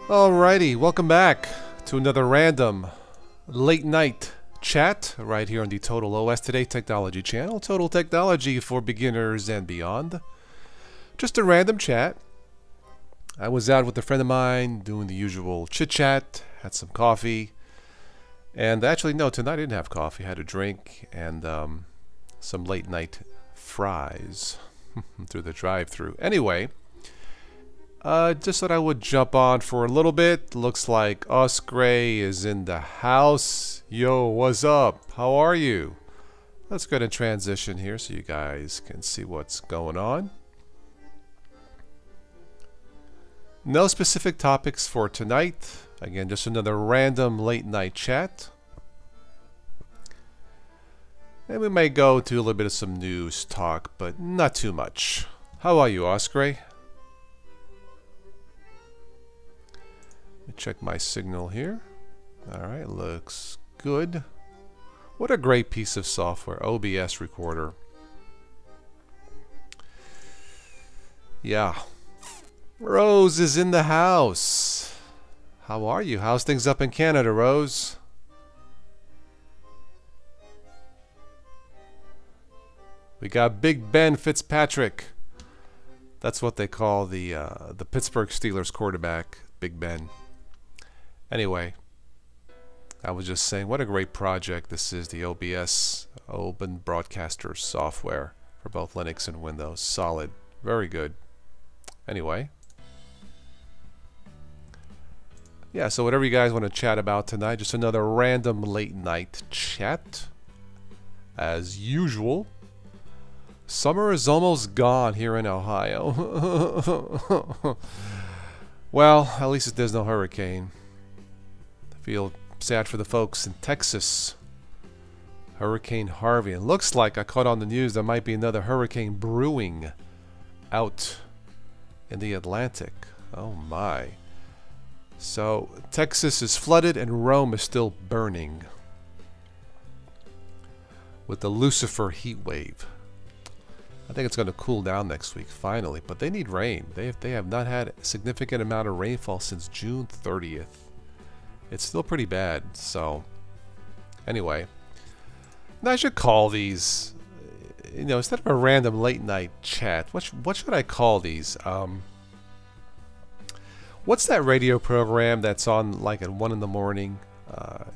Alrighty, welcome back to another random late night chat right here on the Total OS Today Technology channel. Total Technology for beginners and beyond. Just a random chat. I was out with a friend of mine doing the usual chit chat, had some coffee, and actually no, tonight I didn't have coffee. I had a drink and some late night fries through the drive-thru. Anyway, just thought I would jump on for a little bit. Looks like Osgray is in the house. Yo, what's up? How are you? Let's go ahead and transition here so you guys can see what's going on. No specific topics for tonight. Again, just another random late night chat. And we may go to a little bit of some news talk, but not too much. How are you, Osgray? Let me check my signal here. Alright, looks good. What a great piece of software, OBS recorder. Yeah. Rose is in the house. How are you? How's things up in Canada, Rose? We got Big Ben Fitzpatrick. That's what they call the Pittsburgh Steelers quarterback, Big Ben. Anyway, I was just saying what a great project this is, the OBS, Open Broadcaster software for both Linux and Windows. Solid. Very good. Anyway. Yeah, so whatever you guys want to chat about tonight, just another random late night chat. As usual. Summer is almost gone here in Ohio. Well, at least there's no hurricane. Feel sad for the folks in Texas. Hurricane Harvey. It looks like I caught on the news there might be another hurricane brewing out in the Atlantic. Oh my. So Texas is flooded and Rome is still burning with the Lucifer heat wave. I think it's going to cool down next week finally, but they need rain. They have not had a significant amount of rainfall since June 30th. It's still pretty bad, so anyway. Now I should call these, you know, instead of a random late night chat, what should I call these? What's that radio program that's on like at 1 in the morning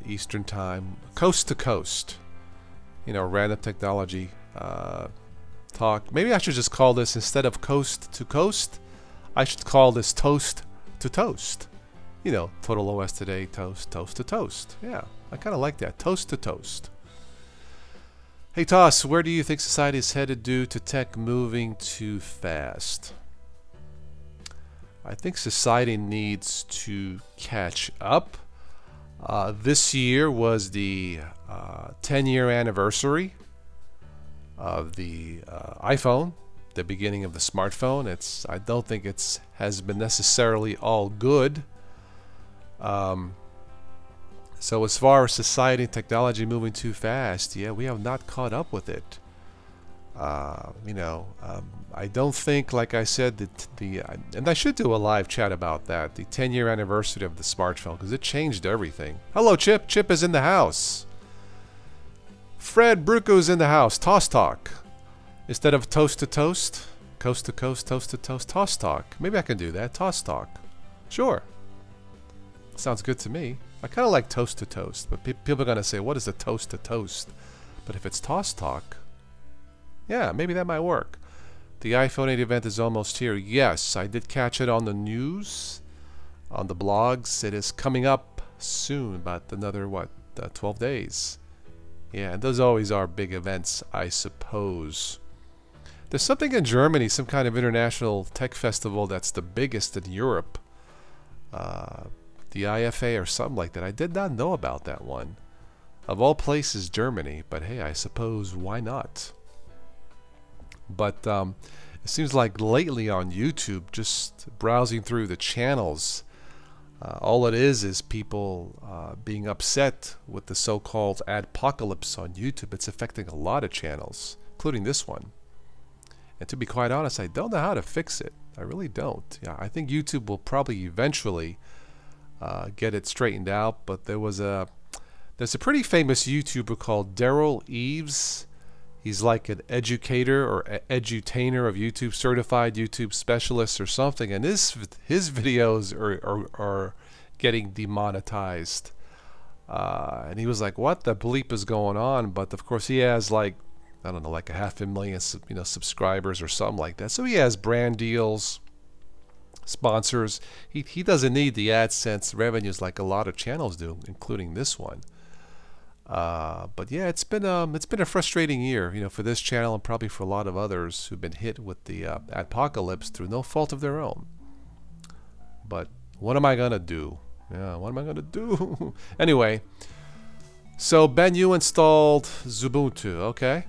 Eastern time? Coast to Coast. You know, random technology talk. Maybe I should just call this, instead of Coast to Coast, I should call this Toast to Toast. You know, Total OS Today, Toast to Toast. Yeah, I kind of like that. Toast to Toast. Hey Toss, where do you think society is headed due to tech moving too fast? I think society needs to catch up. This year was the 10-year anniversary of the iPhone, the beginning of the smartphone. I don't think it's has been necessarily all good. So as far as society and technology moving too fast, yeah, we have not caught up with it. You know, I don't think, like I said, that and I should do a live chat about that, the 10-year anniversary of the smartphone, because it changed everything. Hello, Chip. Chip is in the house. Fred Bruco's in the house. Toss talk. Instead of toast to toast, coast to coast, toast to toast, toss talk. Maybe I can do that. Toss talk. Sure. Sounds good to me. I kind of like toast to toast, but people are going to say, what is a toast to toast? But if it's toss talk, yeah, maybe that might work. The iPhone 8 event is almost here. Yes, I did catch it on the news, on the blogs. It is coming up soon, about another, 12 days. Yeah, and those always are big events, I suppose. There's something in Germany, some kind of international tech festival that's the biggest in Europe. The IFA or something like that. I did not know about that one. Of all places, Germany. But hey, I suppose why not? But it seems like lately on YouTube, just browsing through the channels, all it is people being upset with the so-called adpocalypse on YouTube. It's affecting a lot of channels, including this one. And to be quite honest, I don't know how to fix it. I really don't. Yeah, I think YouTube will probably eventually get it straightened out. But there's a pretty famous YouTuber called Daryl Eves. He's like an educator or edutainer of YouTube, certified YouTube specialist or something, and his videos are getting demonetized. And he was like, "What the bleep is going on?" But of course, he has like, I don't know, like 500,000 subscribers or something like that. So he has brand deals, sponsors. He doesn't need the AdSense revenues like a lot of channels do, including this one. But yeah, it's been a frustrating year, for this channel and probably for a lot of others who've been hit with the apocalypse through no fault of their own. But what am I gonna do? Yeah, what am I gonna do? Anyway, so Ben, you installed Ubuntu. Okay,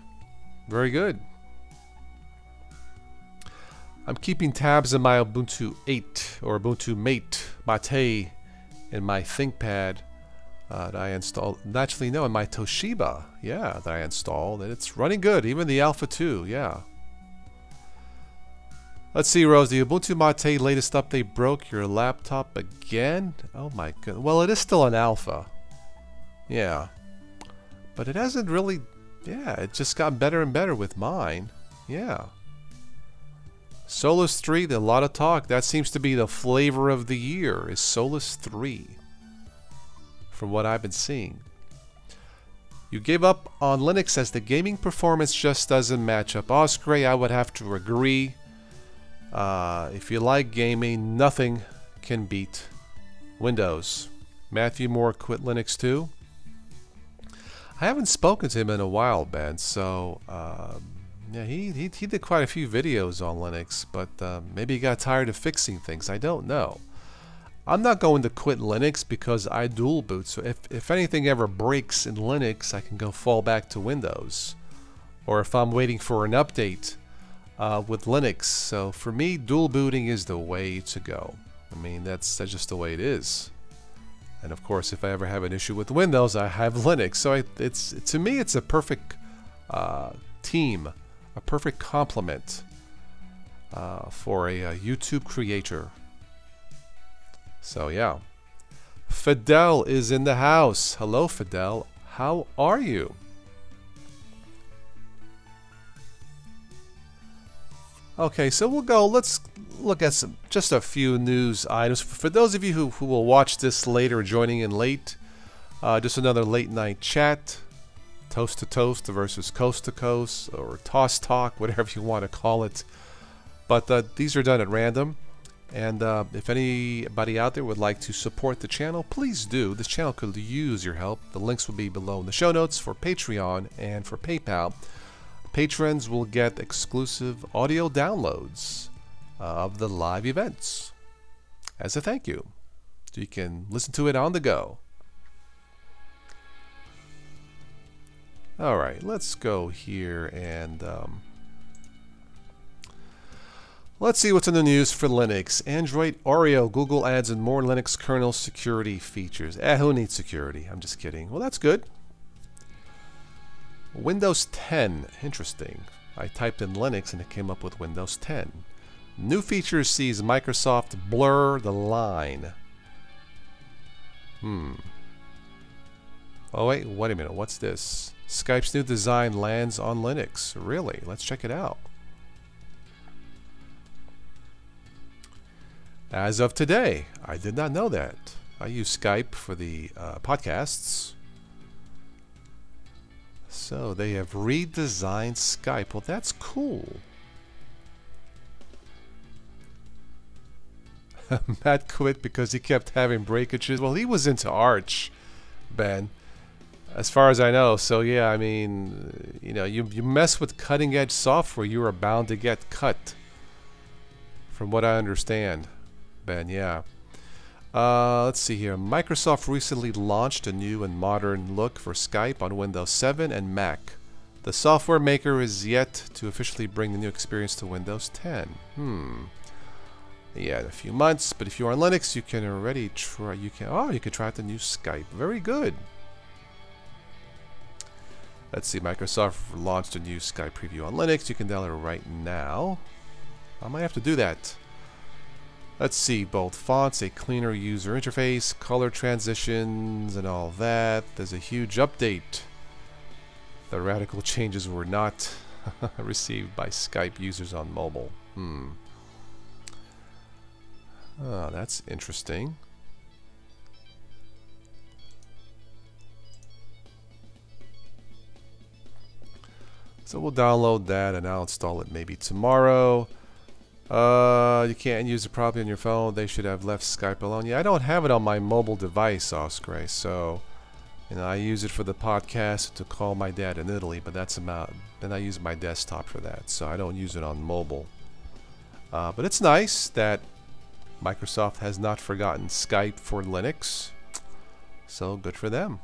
very good. I'm keeping tabs on my Ubuntu 8 or Ubuntu Mate in my ThinkPad. That I installed. Actually, no, in my Toshiba, yeah, that I installed, and it's running good. Even the Alpha 2, yeah. Let's see, Rose. The Ubuntu Mate latest update broke your laptop again? Oh my god. Well, it is still an alpha. Yeah, but it hasn't really. Yeah, it just got better and better with mine. Yeah. Solus 3, a lot of talk. That seems to be the flavor of the year. Is Solus 3. From what I've been seeing. You gave up on Linux as the gaming performance just doesn't match up. Osprey, I would have to agree. If you like gaming, nothing can beat Windows. Matthew Moore quit Linux too. I haven't spoken to him in a while, Ben, so yeah, he did quite a few videos on Linux, but maybe he got tired of fixing things. I don't know. I'm not going to quit Linux because I dual boot, so if anything ever breaks in Linux, I can go fall back to Windows. Or if I'm waiting for an update with Linux. So for me, dual booting is the way to go. I mean, that's just the way it is. And of course, if I ever have an issue with Windows, I have Linux. So to me, it's a perfect team, a perfect complement for a YouTube creator. So yeah, Fidel is in the house. Hello, Fidel. How are you? Okay, so we'll go. Let's look at just a few news items. For those of you who will watch this later, joining in late, just another late night chat, toast to toast versus coast to coast, or toss talk, whatever you want to call it. But these are done at random. And if anybody out there would like to support the channel, please do. This channel could use your help. The links will be below in the show notes for Patreon and for PayPal. Patrons will get exclusive audio downloads of the live events as a thank you. So you can listen to it on the go. Alright, let's go here and let's see what's in the news for Linux. Android, Oreo, Google adds and more Linux kernel security features. Who needs security? I'm just kidding. Well, that's good. Windows 10. Interesting. I typed in Linux and it came up with Windows 10. New features sees Microsoft blur the line. Oh, wait a minute. What's this? Skype's new design lands on Linux. Really? Let's check it out. As of today, I did not know that. I use Skype for the podcasts. So they have redesigned Skype. Well, that's cool. Matt quit because he kept having breakages. Well, he was into Arch, Ben, as far as I know. So yeah, I mean, you mess with cutting edge software, you are bound to get cut, from what I understand, Ben. Yeah. Let's see here. Microsoft recently launched a new and modern look for Skype on Windows 7 and Mac. The software maker is yet to officially bring the new experience to Windows 10. Yeah, in a few months, but if you're on Linux, you can already try. You can try out the new Skype. Very good. Let's see. Microsoft launched a new Skype preview on Linux. You can download it right now. I might have to do that. Let's see, both fonts, a cleaner user interface, color transitions, and all that. There's a huge update. The radical changes were not received by Skype users on mobile. Oh, that's interesting. So we'll download that and I'll install it maybe tomorrow. You can't use it properly on your phone. They should have left Skype alone. Yeah, I don't have it on my mobile device, Oscar. So, I use it for the podcast to call my dad in Italy, but that's about. Then I use my desktop for that, so I don't use it on mobile. But it's nice that Microsoft has not forgotten Skype for Linux. So good for them.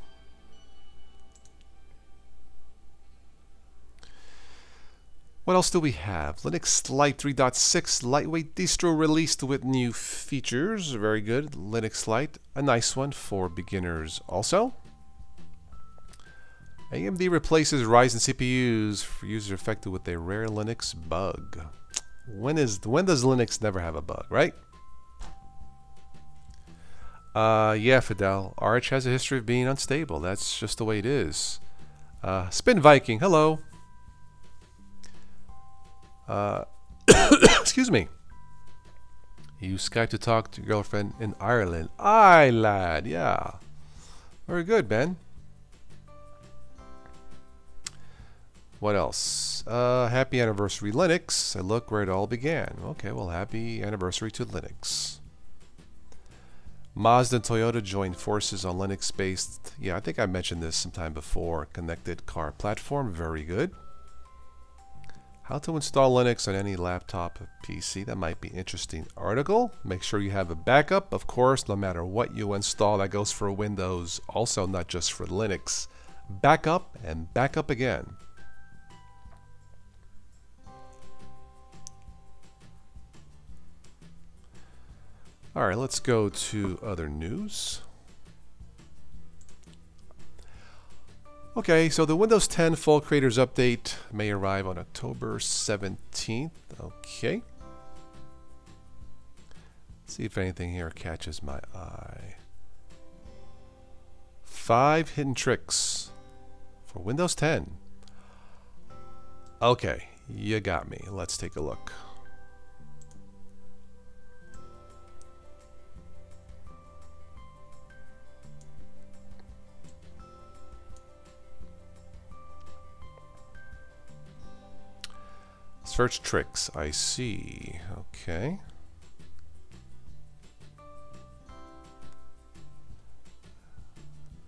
What else do we have? Linux Lite 3.6 lightweight distro released with new features. Very good. Linux Lite, a nice one for beginners also. AMD replaces Ryzen CPUs for users affected with a rare Linux bug. When does Linux never have a bug, right? Yeah, Fidel. Arch has a history of being unstable. That's just the way it is. Spin Viking, hello. Excuse me. You use Skype to talk to your girlfriend in Ireland. Aye, lad. Yeah. Very good, Ben. What else? Happy anniversary, Linux. I look where it all began. Okay, well, happy anniversary to Linux. Mazda and Toyota joined forces on Linux-based, yeah, I think I mentioned this sometime before, connected car platform. Very good. How to install Linux on any laptop or PC. That might be an interesting article. Make sure you have a backup, of course, no matter what you install. That goes for Windows, also not just for Linux. Backup and backup again. All right, let's go to other news. Okay, so the Windows 10 Full Creators Update may arrive on October 17th. Okay. Let's see if anything here catches my eye. 5 hidden tricks for Windows 10. Okay, you got me. Let's take a look. Search tricks, I see. Okay.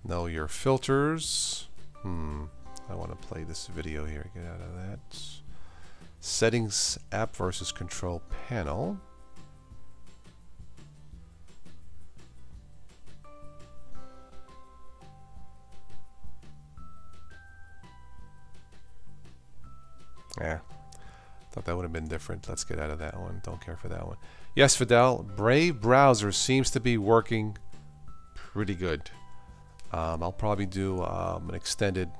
Know your filters. I want to play this video here. Get out of that. Settings, app versus control panel. Yeah. Thought that would have been different. Let's get out of that one. Don't care for that one. Yes, Fidel. Brave browser seems to be working pretty good. I'll probably do an extended,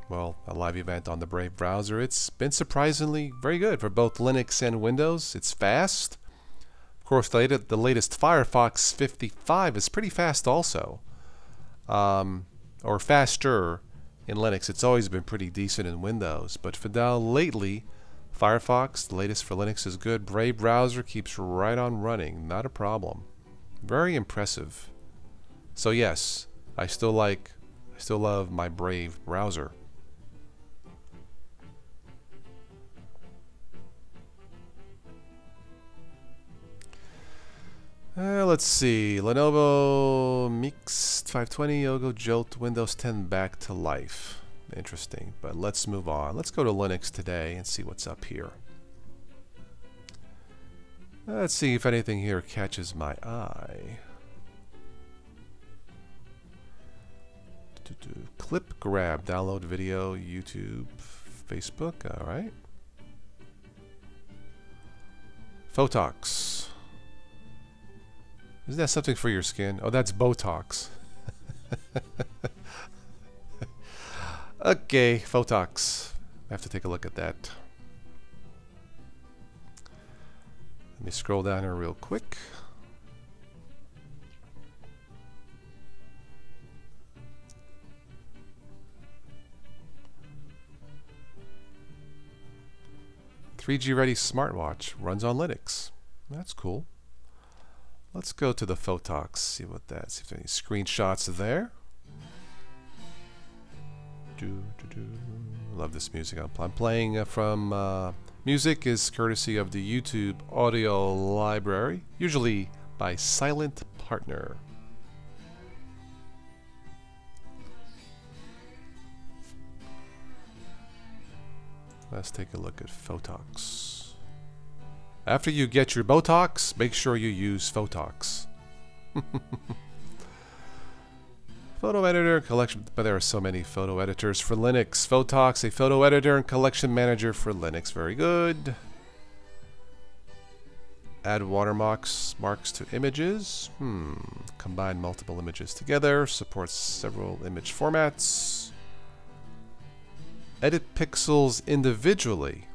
well, a live event on the Brave browser. It's been surprisingly very good for both Linux and Windows. It's fast. Of course, the latest Firefox 55 is pretty fast also. Or faster in Linux. It's always been pretty decent in Windows. But Fidel, lately, Firefox, the latest for Linux, is good. Brave browser keeps right on running. Not a problem. Very impressive. So yes, I still love my Brave browser. Let's see. Lenovo Mix 520 Yogo Jolt Windows 10 back to life. Interesting, but let's move on. Let's go to Linux today and see what's up here. Let's see if anything here catches my eye. Clip grab, download video, YouTube, Facebook, all right. Photox. Isn't that something for your skin? Oh, that's Botox. Okay, Photox. I have to take a look at that. Let me scroll down here real quick. 3G ready smartwatch. Runs on Linux. That's cool. Let's go to the Photox. See what that. See if there are any screenshots there. Love this music. I'm playing from music is courtesy of the YouTube audio library, usually by Silent Partner. Let's take a look at Photox. After you get your Botox, make sure you use Photox. Photo editor, collection, but there are so many photo editors for Linux. Photox, a photo editor and collection manager for Linux. Very good. Add watermarks to images. Combine multiple images together. Supports several image formats. Edit pixels individually.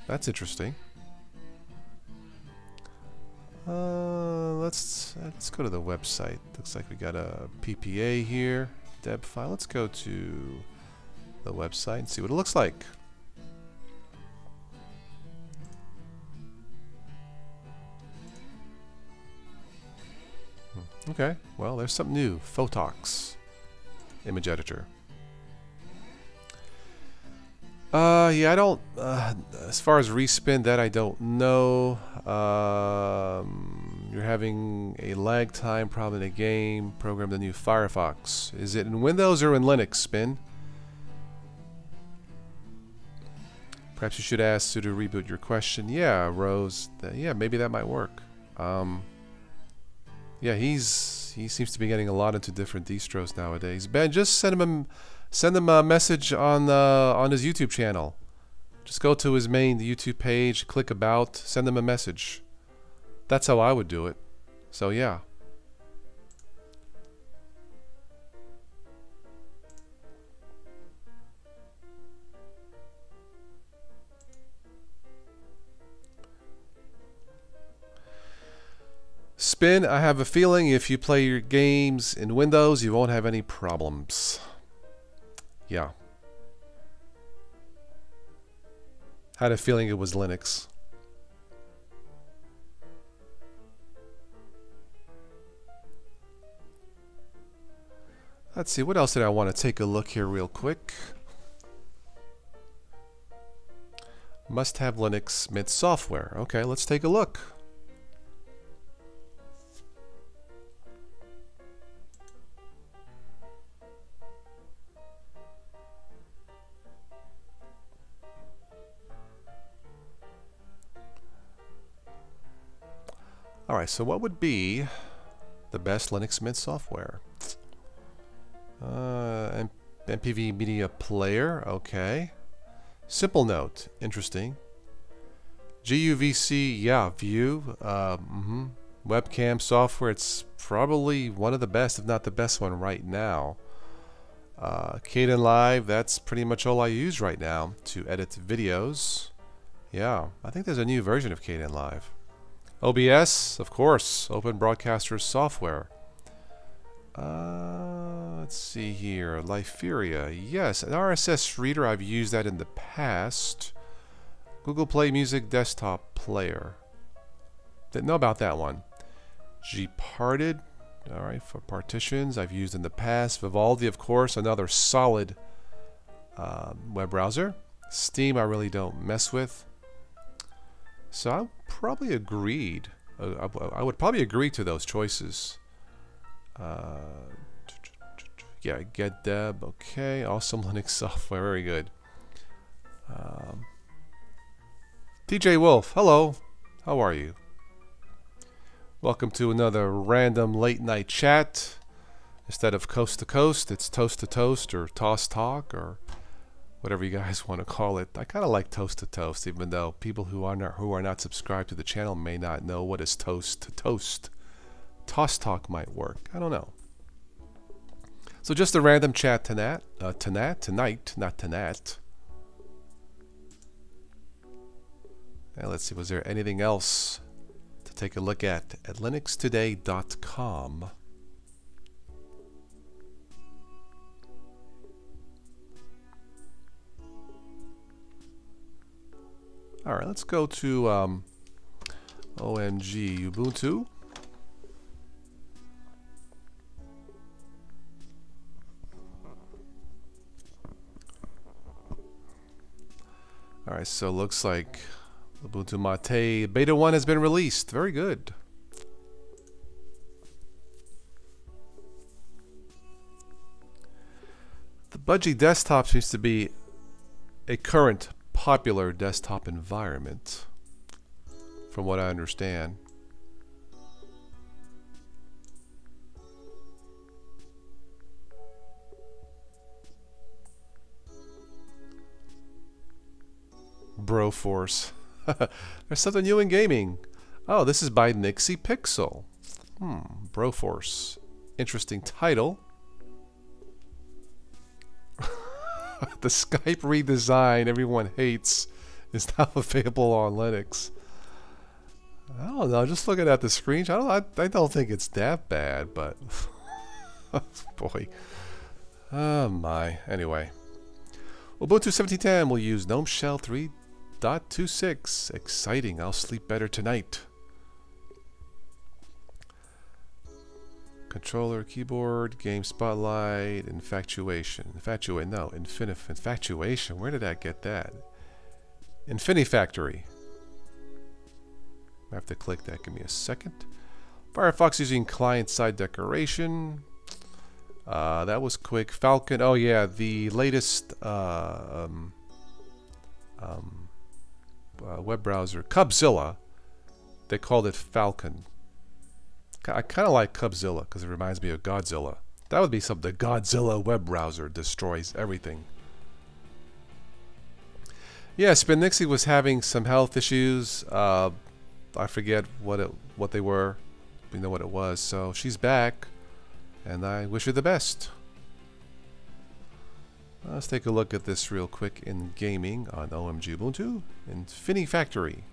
That's interesting. Let's go to the website. Looks like we got a PPA here, deb file. Let's go to the website and see what it looks like. Okay, well, there's something new. Photox, image editor. Yeah, I don't, as far as respin, that I don't know. You're having a lag time problem in a game. Program the new Firefox. Is it in Windows or in Linux, Spin? Perhaps you should ask Sudo to reboot your question. Yeah, Rose. Yeah, maybe that might work. Yeah, he seems to be getting a lot into different distros nowadays. Ben, just send him a message on his YouTube channel. Just go to his main YouTube page, click about, send him a message. That's how I would do it. So yeah. Spin, I have a feeling if you play your games in Windows, you won't have any problems. Yeah. Had a feeling it was Linux. Let's see, what else did I want to take a look here real quick? Must have Linux Mint software. Okay, let's take a look. Alright, so what would be the best Linux Mint software? MPV Media Player, okay. Simple Note, interesting. GUVC, yeah, View. Webcam software, it's probably one of the best, if not the best one right now. Kdenlive, that's pretty much all I use right now to edit videos. Yeah, I think there's a new version of Kdenlive. OBS, of course, Open Broadcaster Software. Let's see here. Liferia, yes, an RSS reader. I've used that in the past. Google Play Music Desktop Player. Didn't know about that one. Gparted, all right, for partitions. I've used in the past. Vivaldi, of course, another solid web browser. Steam, I really don't mess with. So I probably agreed. I would probably agree to those choices. Yeah, GetDeb, okay. Awesome Linux software, very good. TJ Wolf, hello. How are you? Welcome to another random late night chat. Instead of coast to coast, it's toast to toast or toss talk or whatever you guys want to call it. I kind of like toast to toast, even though people who are not subscribed to the channel may not know what is toast to toast. Toss talk might work. I don't know. So just a random chat tonight, not tonight. And let's see, was there anything else to take a look at linuxtoday.com? All right, let's go to OMG Ubuntu. All right, so looks like Ubuntu Mate Beta 1 has been released. Very good. The Budgie desktop seems to be a current popular desktop environment, from what I understand. Broforce. There's something new in gaming. Oh, this is by Nixie Pixel. Broforce. Interesting title. The Skype redesign everyone hates is now available on Linux. I don't know, just looking at the screenshot, I don't think it's that bad, but boy. Oh my. Anyway. Ubuntu 17.10 will use GNOME Shell 3.26. Exciting. I'll sleep better tonight. Controller, keyboard, game spotlight, infatuation. Infatuation. Where did I get that? Infinifactory. I have to click that. Give me a second. Firefox using client-side decoration. That was quick. Falcon. Oh yeah, the latest web browser, Cubzilla. They called it Falcon. I kind of like Cubzilla because it reminds me of Godzilla. That would be something. The Godzilla web browser destroys everything. Yeah, Spinixie was having some health issues. I forget what they were. We know what it was. So she's back, and I wish her the best. Let's take a look at this real quick in gaming on OMG Ubuntu. Infinifactory.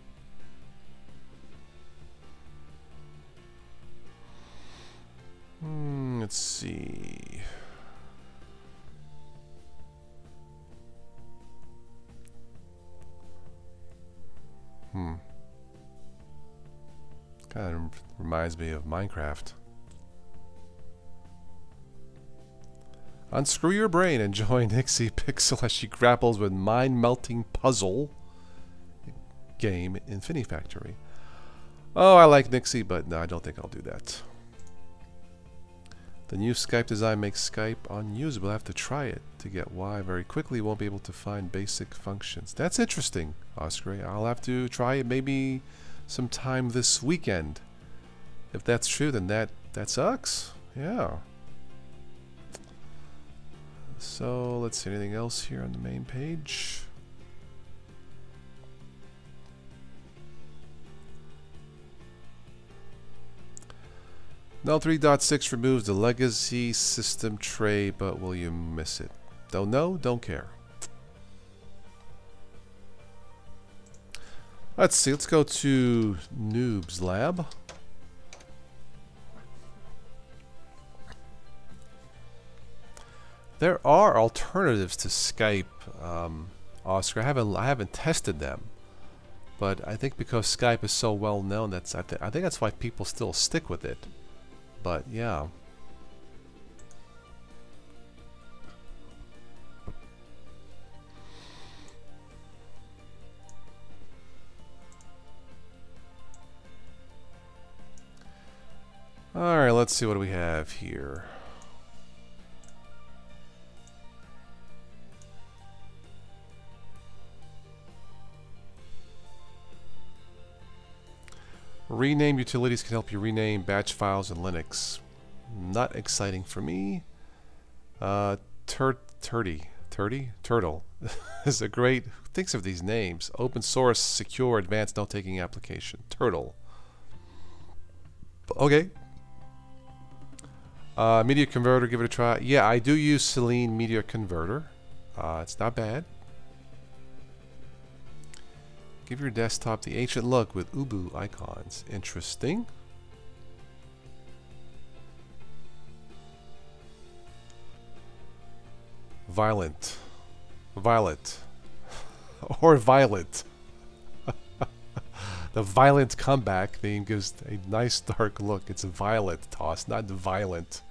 Let's see. Kind of reminds me of Minecraft. Unscrew your brain and join Nixie Pixel as she grapples with mind-melting puzzle game Infinifactory. Oh, I like Nixie, but no, I don't think I'll do that. The new Skype design makes Skype unusable. I have to try it to get why. Very quickly won't be able to find basic functions. That's interesting, Oscar. I'll have to try it maybe sometime this weekend. If that's true, then that sucks. Yeah. So let's see, anything else here on the main page? No 3.6 removes the legacy system tray, but will you miss it? Don't know, don't care. Let's see, let's go to Noob's Lab. There are alternatives to Skype, Oscar. I haven't tested them, but I think because Skype is so well known, I think that's why people still stick with it. But yeah. All right, let's see what do we have here. Rename utilities can help you rename batch files in Linux. Not exciting for me. Turtle is a great, who thinks of these names? Open source, secure, advanced note-taking application. Turtle. Okay. Media Converter, give it a try. Yeah, I do use Selene Media Converter. It's not bad. Give your desktop the ancient look with Ubu icons. Interesting. Violent. Violet. Or Violet. The violent comeback theme gives a nice dark look. It's a violet toss, not violent.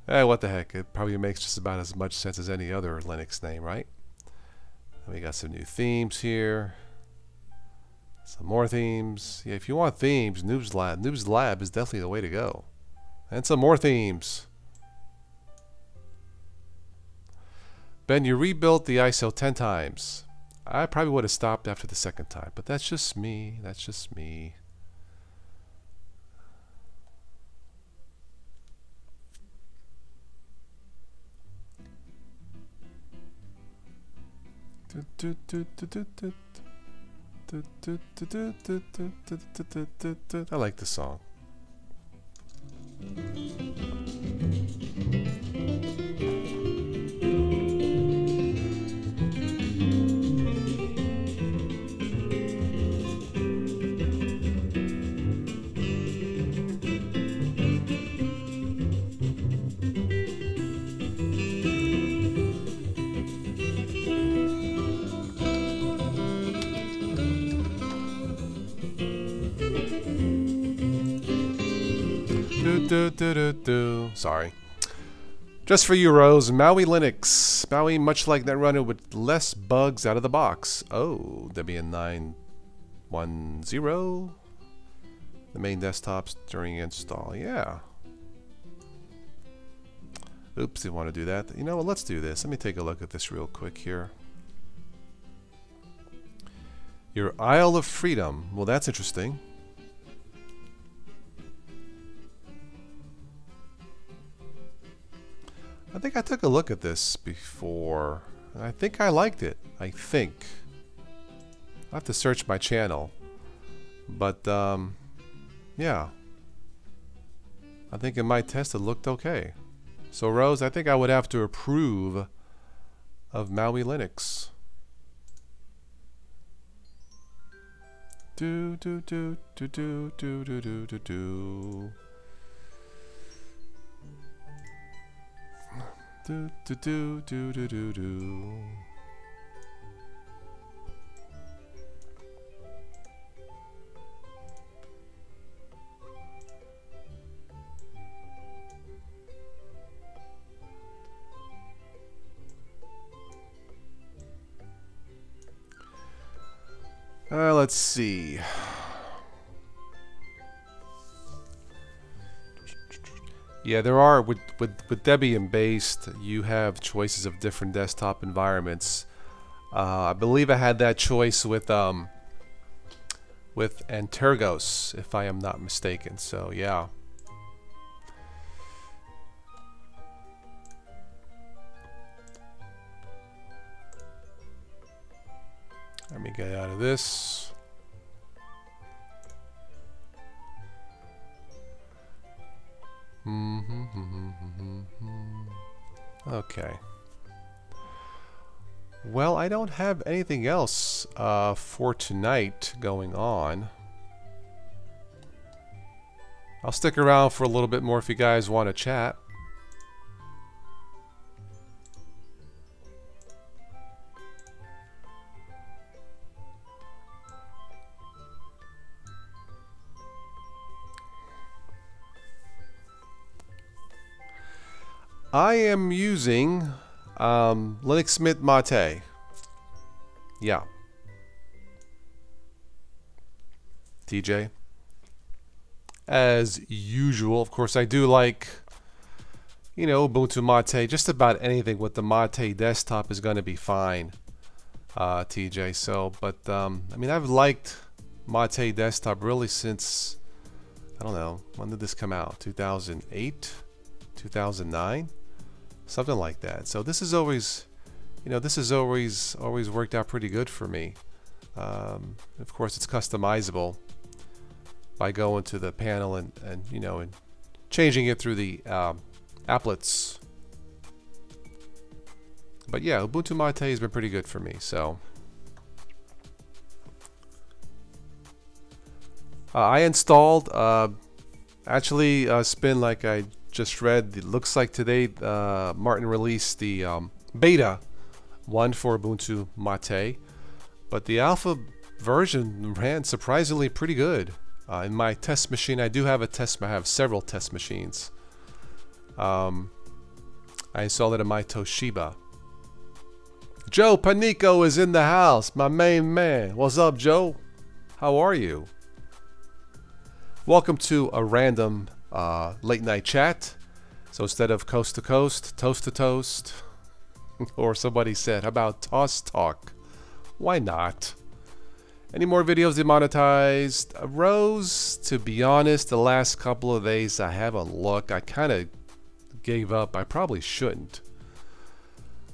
What the heck? It probably makes just about as much sense as any other Linux name, right? And we got some new themes here. Some more themes. Yeah, if you want themes, Noob's Lab is definitely the way to go. And some more themes. Ben, you rebuilt the ISO 10 times. I probably would have stopped after the second time, but that's just me. That's just me. I like the song. Sorry. Just for you, Rose. Maui Linux. Maui, much like Netrunner, with less bugs out of the box. Oh, Debian 910. The main desktops during install. Yeah. Oops, didn't want to do that. You know what? Let's do this. Let me take a look at this real quick here. Your Isle of Freedom. Well, that's interesting. I think I took a look at this before. I think I liked it. I think. I'll have to search my channel. But, yeah. I think in my test it looked okay. So, Rose, I think I would have to approve of Maui Linux. Do do do do do do do do do do. Do do do do do do do. Let's see. Yeah, there are with Debian based, you have choices of different desktop environments. I believe I had that choice with Antergos, if I am not mistaken. So yeah. Let me get out of this. Okay. Well, I don't have anything else for tonight going on. I'll stick around for a little bit more if you guys want to chat. I am using Linux Mint Mate. Yeah. TJ. As usual, of course, I do like, you know, Ubuntu Mate. Just about anything with the Mate desktop is going to be fine, TJ. So, but I mean, I've liked Mate desktop really since, I don't know, when did this come out? 2008, 2009. Something like that. So this is always, you know, this has always worked out pretty good for me. Of course, it's customizable by going to the panel and you know, and changing it through the applets. But yeah, Ubuntu Mate has been pretty good for me. So I installed actually Spin, like I just read, it looks like today Martin released the beta one for Ubuntu Mate, but the alpha version ran surprisingly pretty good. In my test machine, I do have I have several test machines. I installed it in my Toshiba. Joe Panico is in the house, my main man. What's up, Joe? How are you? Welcome to a random late night chat. So instead of coast to coast, toast to toast, or somebody said, how about toss talk? Why not? Any more videos demonetized? Rose, to be honest, the last couple of days I haven't looked. I kind of gave up. I probably shouldn't.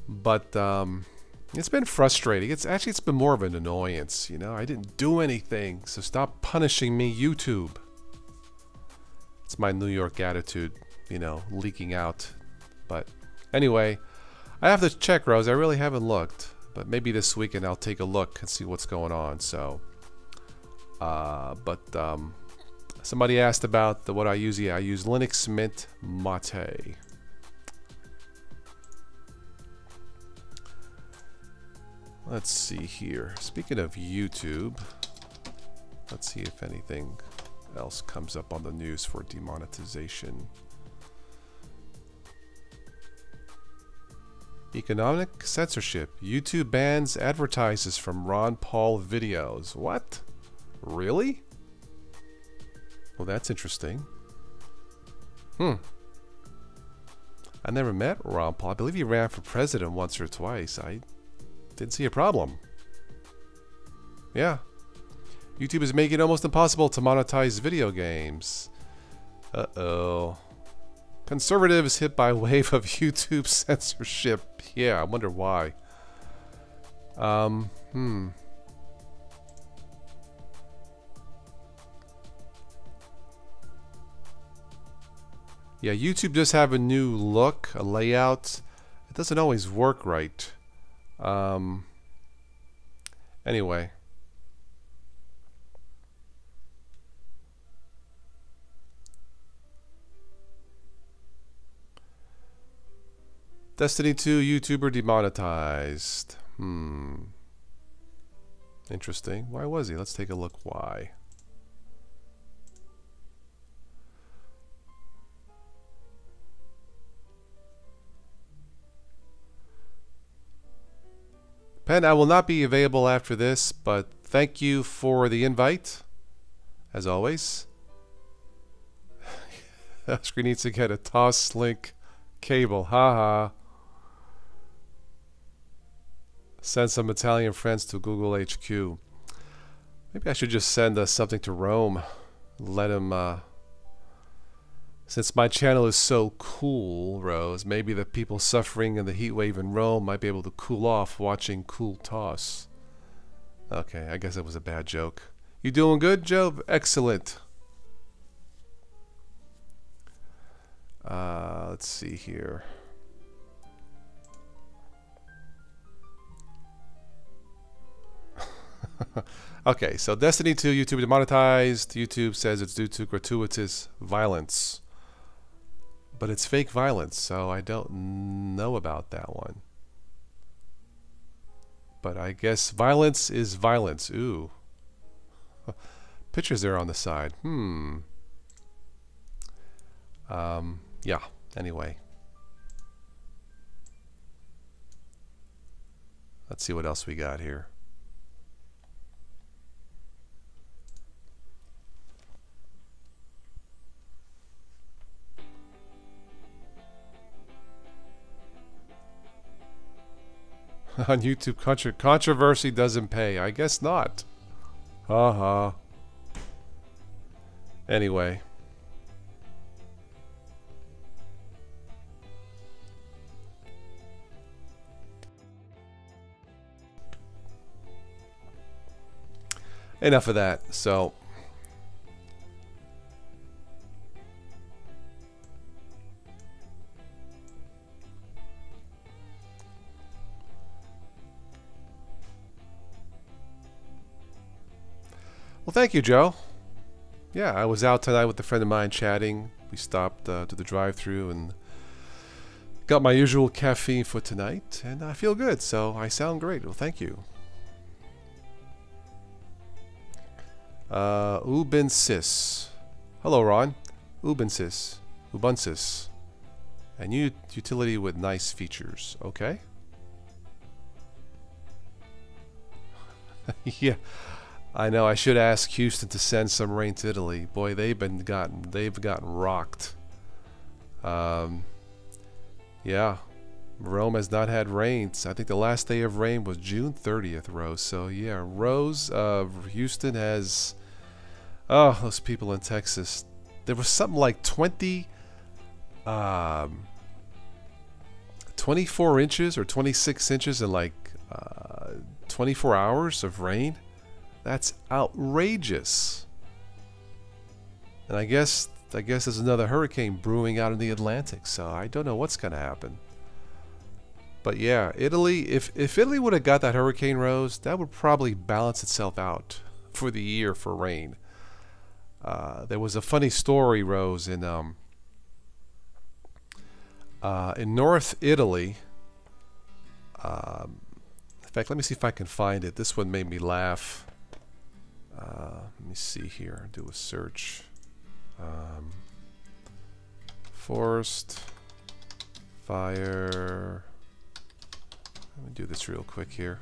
But it's been frustrating. It's been more of an annoyance, you know. I didn't do anything, so stop punishing me, YouTube. It's my New York attitude, you know, leaking out. But anyway, I have to check, Rose. I really haven't looked, but maybe this weekend I'll take a look and see what's going on. So, somebody asked about what I use. Yeah, I use Linux Mint Mate. Let's see here. Speaking of YouTube, let's see if anything else comes up on the news for demonetization. Economic censorship. YouTube bans advertisers from Ron Paul videos. What? Really? Well, that's interesting. I never met Ron Paul. I believe he ran for president once or twice. I didn't see a problem. Yeah. YouTube is making it almost impossible to monetize video games. Uh-oh. Conservatives hit by a wave of YouTube censorship. Yeah, I wonder why. Yeah, YouTube does have a new look, a layout. It doesn't always work right. Anyway. Destiny 2 YouTuber demonetized. Interesting. Why was he? Let's take a look why. Pen, I will not be available after this, but thank you for the invite, as always. Oscar needs to get a Toslink cable. Haha. Send some Italian friends to Google HQ. Maybe I should just send something to Rome. Let him, since my channel is so cool, Rose, maybe the people suffering in the heat wave in Rome might be able to cool off watching Cool Toss. Okay, I guess that was a bad joke. You doing good, Joe? Excellent. Let's see here. Okay, so Destiny 2 YouTube demonetized. YouTube says it's due to gratuitous violence. But it's fake violence, so I don't know about that one. But I guess violence is violence. Ooh. Pictures there on the side. Yeah, anyway. Let's see what else we got here. On YouTube, controversy doesn't pay. I guess not. Haha. Anyway. Enough of that. So. Well, thank you, Joe. Yeah, I was out tonight with a friend of mine chatting. We stopped to the drive-thru and got my usual caffeine for tonight, and I feel good, so I sound great. Well, thank you. Ubunsis. Hello, Ron. Ubunsis. Ubunsis. A new utility with nice features. Okay. Yeah. I know. I should ask Houston to send some rain to Italy. Boy, they've gotten rocked. Yeah. Rome has not had rains. I think the last day of rain was June 30th, Rose. So yeah, Rose, Houston has, oh, those people in Texas. There was something like 24 inches or 26 inches in like 24 hours of rain. That's outrageous. And I guess there's another hurricane brewing out in the Atlantic. So I don't know what's going to happen. But yeah, Italy, if Italy would have got that hurricane, Rose, that would probably balance itself out for the year for rain. There was a funny story, Rose, in North Italy. In fact, let me see if I can find it. This one made me laugh. Let me see here. Do a search. Forest fire. Let me do this real quick here.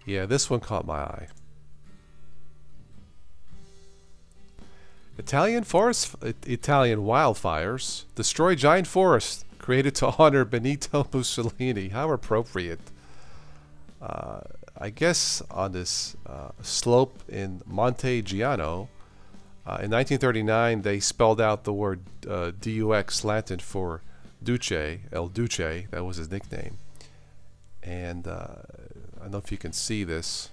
Yeah, this one caught my eye. Italian wildfires destroy giant forests created to honor Benito Mussolini. How appropriate. I guess on this slope in Monte Giano, in 1939, they spelled out the word DUX Latin for Duce, El Duce. That was his nickname. And I don't know if you can see this,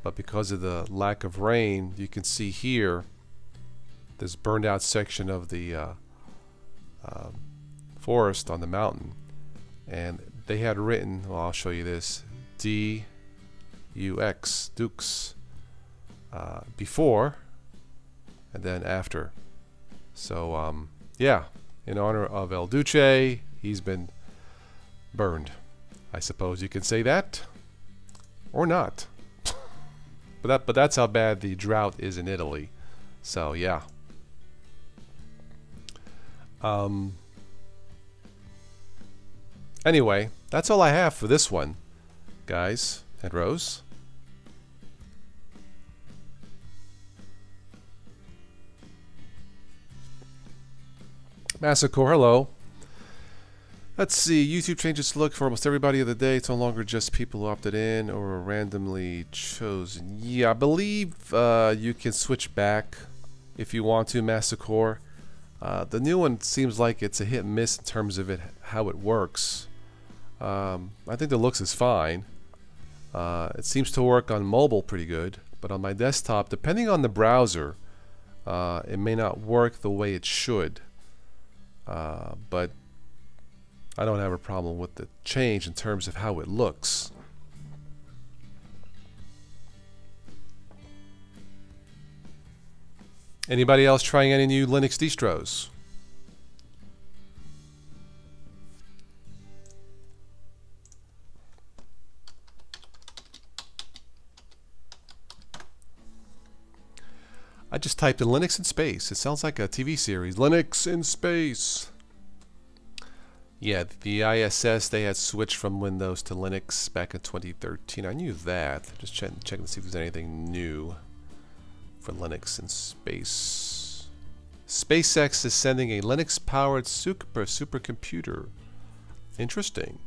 but because of the lack of rain, you can see here this burned out section of the forest on the mountain. And they had written, well, I'll show you this, D-U-X, Dukes, before and then after. So, yeah, in honor of El Duce, he's been burned. I suppose you can say that, or not. But that's how bad the drought is in Italy. So, yeah. Anyway, that's all I have for this one, guys and Rose. Massacre, hello. Let's see, YouTube changes to look for almost everybody of the day. It's no longer just people who opted in or were randomly chosen. Yeah, I believe you can switch back if you want to, Massacre. The new one seems like it's a hit and miss in terms of how it works. I think the looks is fine. It seems to work on mobile pretty good, but on my desktop, depending on the browser, it may not work the way it should. But I don't have a problem with the change in terms of how it looks. Anybody else trying any new Linux distros? I just typed in Linux in space. It sounds like a TV series. Linux in space. Yeah, the ISS, they had switched from Windows to Linux back in 2013. I knew that. Just checking to see if there's anything new for Linux in space. SpaceX is sending a Linux-powered supercomputer. Interesting.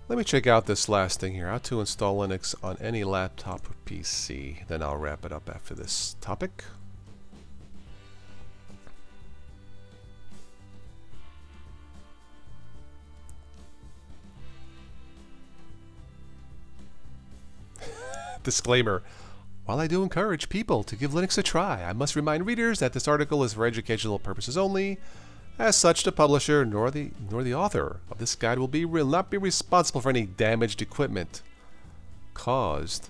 Let me check out this last thing here. How to install Linux on any laptop or PC. Then I'll wrap it up after this topic. Disclaimer. While I do encourage people to give Linux a try, I must remind readers that this article is for educational purposes only. As such, the publisher nor the author of this guide will not be responsible for any damaged equipment caused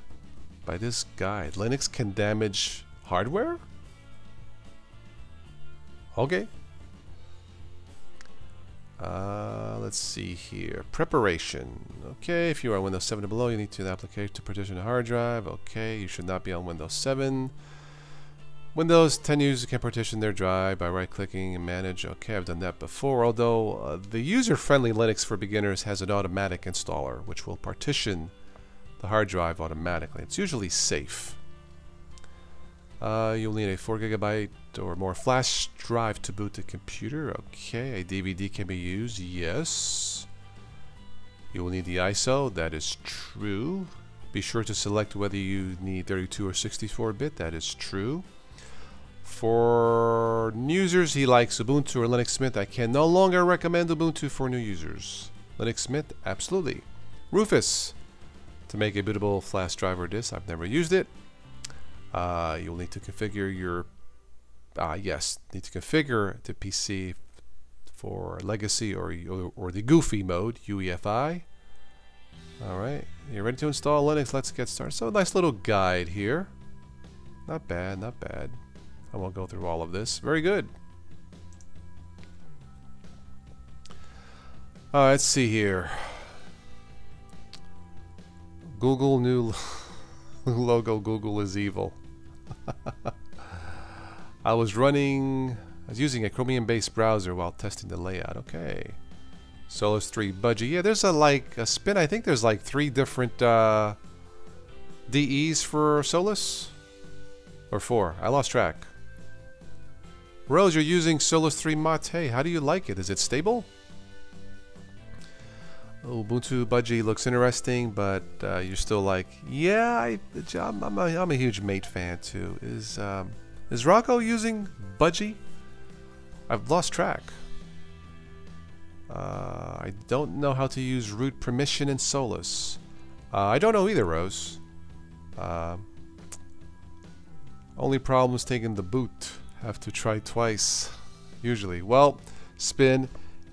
by this guide. Linux can damage hardware? Okay. Let's see here. Preparation. Okay, if you are on Windows 7 or below, you need to application to partition a hard drive. Okay, you should not be on Windows 7. Windows 10 users can partition their drive by right-clicking and manage. Okay, I've done that before, although the user-friendly Linux for beginners has an automatic installer, which will partition the hard drive automatically. It's usually safe. You'll need a 4 GB or more flash drive to boot the computer. Okay, a DVD can be used. Yes. You will need the ISO. That is true. Be sure to select whether you need 32 or 64-bit. That is true. For new users, he likes Ubuntu or Linux Mint. I can no longer recommend Ubuntu for new users. Linux Mint, absolutely. Rufus, to make a bootable flash drive or disk. I've never used it. You'll need to configure your need to configure the PC for legacy or the goofy mode, UEFI. All right, you're ready to install Linux. Let's get started. So a nice little guide here. Not bad, not bad. I won't go through all of this. Very good. Let's see here. Google new logo. Google is evil. I was using a Chromium-based browser while testing the layout. Okay. Solus 3 budgie. Yeah, there's a spin. I think there's like 3 different DEs for Solus. Or 4. I lost track. Rose, you're using Solus 3 Mate. How do you like it? Is it stable? Ubuntu Budgie looks interesting, but you're still like, yeah, I'm a huge Mate fan too. Is Rocco using Budgie? I've lost track. I don't know how to use root permission in Solus. I don't know either, Rose. Only problem is taking the boot. Have to try twice, usually. Well, Spin,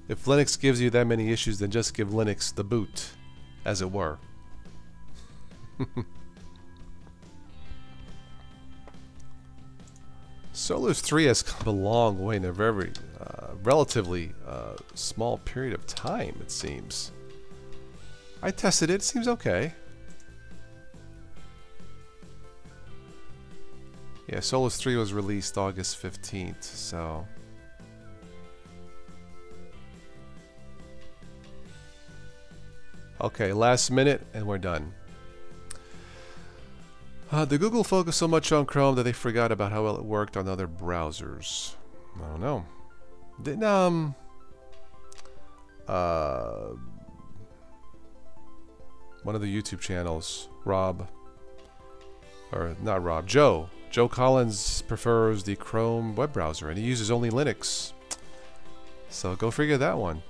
if Linux gives you that many issues, then just give Linux the boot, as it were. Solus 3 has come a long way in a very relatively small period of time, it seems. I tested it, it seems okay. Yeah, Solus 3 was released August 15th, so... Okay, last minute, and we're done. Did Google focus so much on Chrome that they forgot about how well it worked on other browsers? I don't know. Didn't, one of the YouTube channels, Joe Collins prefers the Chrome web browser, and he uses only Linux. So go figure that one.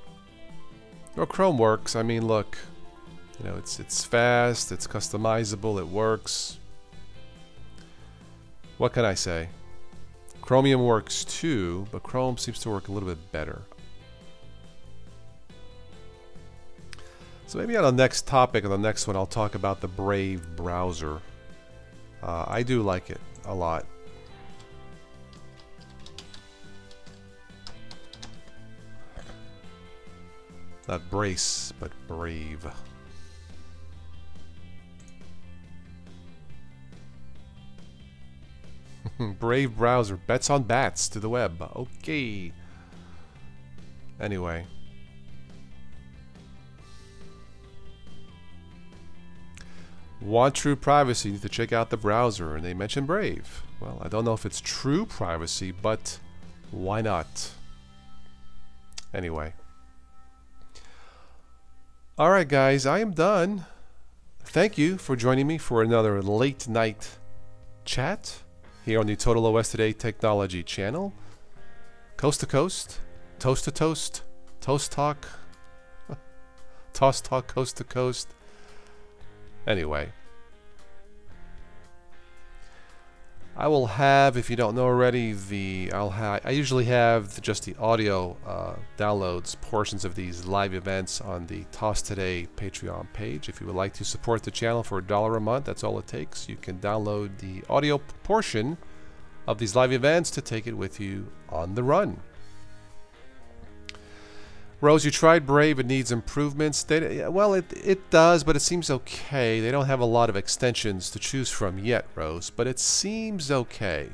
Well, Chrome works. I mean, look, you know, it's fast, it's customizable, it works. What can I say? Chromium works too, but Chrome seems to work a little bit better. So maybe on the next topic, on the next one, I'll talk about the Brave browser. I do like it a lot. Not Brace, but Brave. Brave browser. Bets on bats to the web. Okay. Anyway. Want true privacy, you need to check out the browser, and they mention Brave. Well, I don't know if it's true privacy, but why not? Anyway. Alright guys, I am done. Thank you for joining me for another late night chat here on the Total OS Today Technology channel. Coast to coast, toast to toast, toast talk, toss talk coast to coast. Anyway, I will have, if you don't know already, I usually have just the audio downloads, portions of these live events on the Toss Today Patreon page. If you would like to support the channel for $1 a month, that's all it takes. You can download the audio portion of these live events to take it with you on the run. Rose, you tried Brave. It needs improvements. Well, it does, but it seems okay. They don't have a lot of extensions to choose from yet, Rose, but it seems okay.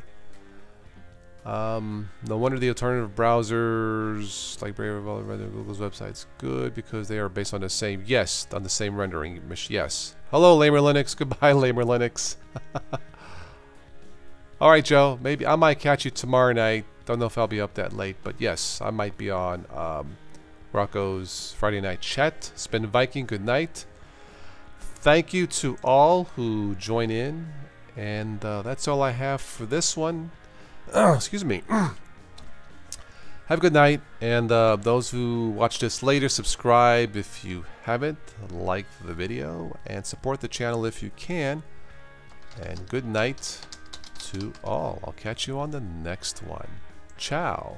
No wonder the alternative browsers like Brave or Google's website's good because they are based on the same, yes, on the same rendering. Yes. Hello, Lamer Linux. Goodbye, Lamer Linux. All right, Joe. Maybe I might catch you tomorrow night. Don't know if I'll be up that late, but yes, I might be on Rocco's Friday Night Chat. Spin Viking, good night. Thank you to all who join in, and that's all I have for this one. Excuse me. Have a good night, and those who watch this later, subscribe if you haven't, like the video, and support the channel if you can. And good night to all. I'll catch you on the next one. Ciao.